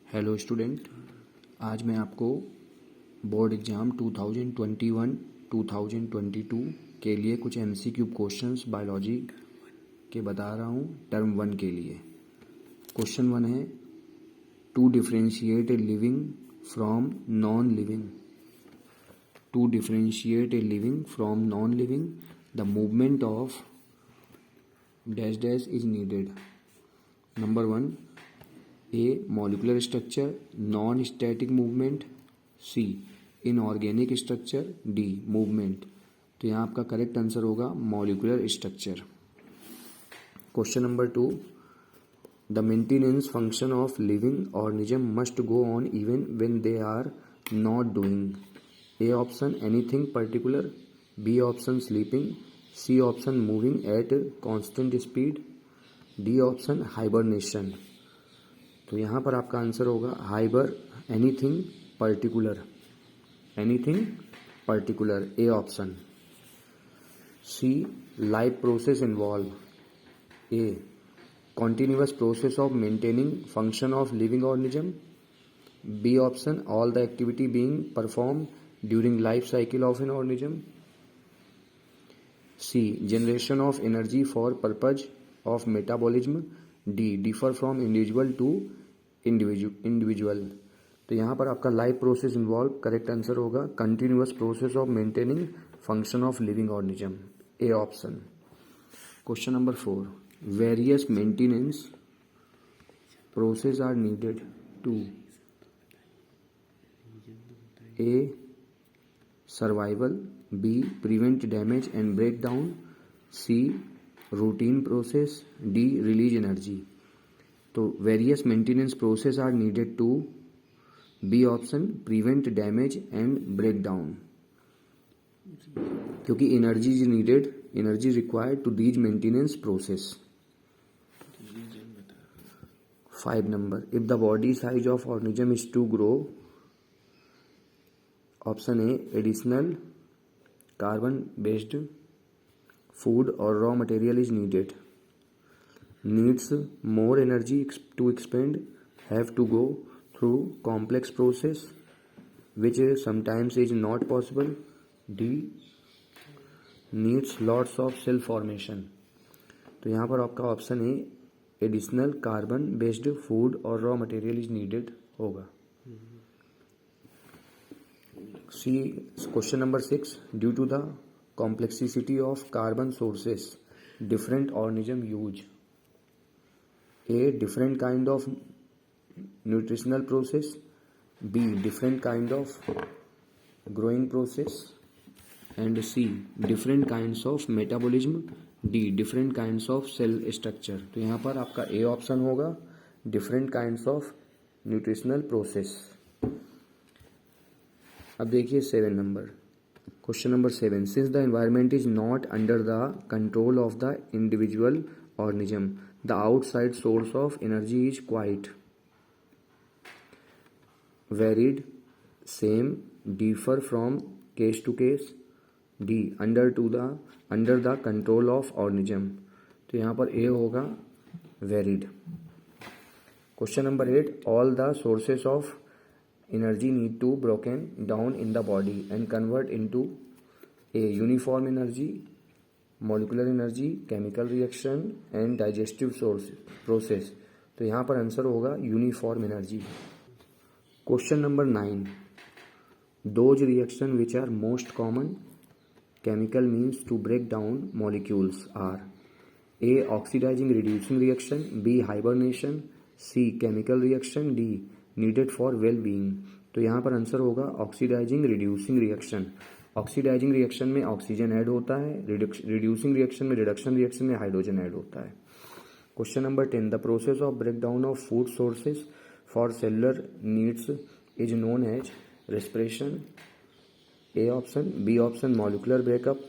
Hello student, आज मैं आपको बोर्ड एग्ज़ाम 2021-2022 के लिए कुछ MCQ क्वेश्चंस बायोलॉजी के बता रहा हूँ। टर्म 1 के लिए क्वेश्चन 1 है, to differentiate a living from non living. To differentiate a living from non living, the movement of dash dash is needed. Number 1, A. Molecular structure, non-static movement. C. Inorganic structure. D. Movement. तो यहाँ आपका correct answer होगा molecular structure. Question number 2, the maintenance function of living organism must go on even when they are not doing. A option anything particular, B option sleeping, C option moving at constant speed, D option hibernation. तो यहाँ पर आपका answer होगा हाइबर anything particular. Anything particular, A option. C life process involve, a continuous process of maintaining function of living organism, B option all the activity being perform during life cycle of an organism, C generation of energy for purpose of metabolism, D differ from individual to individual. तो यहाँ पर आपका life process involve correct answer होगा continuous process of maintaining function of living organism, A option. Question number 4, various maintenance process are needed to a survival, B prevent damage and break down, C routine process, D release energy. तो various maintenance process are needed to B option prevent damage and break down, क्योंकि energy is needed, energy required to these maintenance process. 5 number, if the body size of organism is to grow, option A additional carbon based food or raw material is needed, needs more energy to expand, have to go through complex process which sometimes is not possible, D needs lots of cell formation। तो यहाँ पर आपका option है additional carbon based food और raw material is needed होगा। C question number 6, due to the complexity of carbon sources different organism use A different kind of nutritional process, B different kind of growing process, and C different kinds of metabolism, D different kinds of cell structure। तो यहाँ पर आपका A option होगा different kinds of nutritional process। अब देखिए 7 number, question number 7, since the environment is not under the control of the individual organism, the outside source of energy is quite varied, same, differ from case to case, D under the control of organism. तो यहाँ पर A होगा varied. Question number 8, all the sources of energy need to broken down in the body and convert into a uniform energy, molecular energy, chemical reaction and digestive process। तो यहाँ पर answer होगा uniform energy. Question number 9, those reaction which are most common chemical means to break down molecules are A oxidizing reducing reaction, B hibernation, C chemical reaction, D needed for well being. तो यहाँ पर answer होगा oxidizing reducing reaction. Oxidizing reaction में oxygen add होता है, reducing reaction में reduction reaction में hydrogen add होता है। Question number 10, the process of break down of food sources for cellular needs is known as respiration, A option, B option molecular breakup,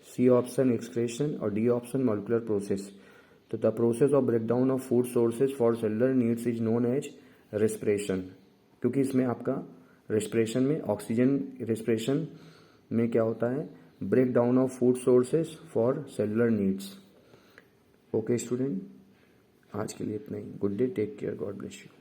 C option excretion और D option molecular process. तो the process of break down of food sources for cellular needs is known as respiration, क्योंकि इसमें आपका respiration में oxygen, respiration में क्या होता है break down of food sources for cellular needs. Okay student, आज के लिए इतना ही। Good day, take care, God bless you.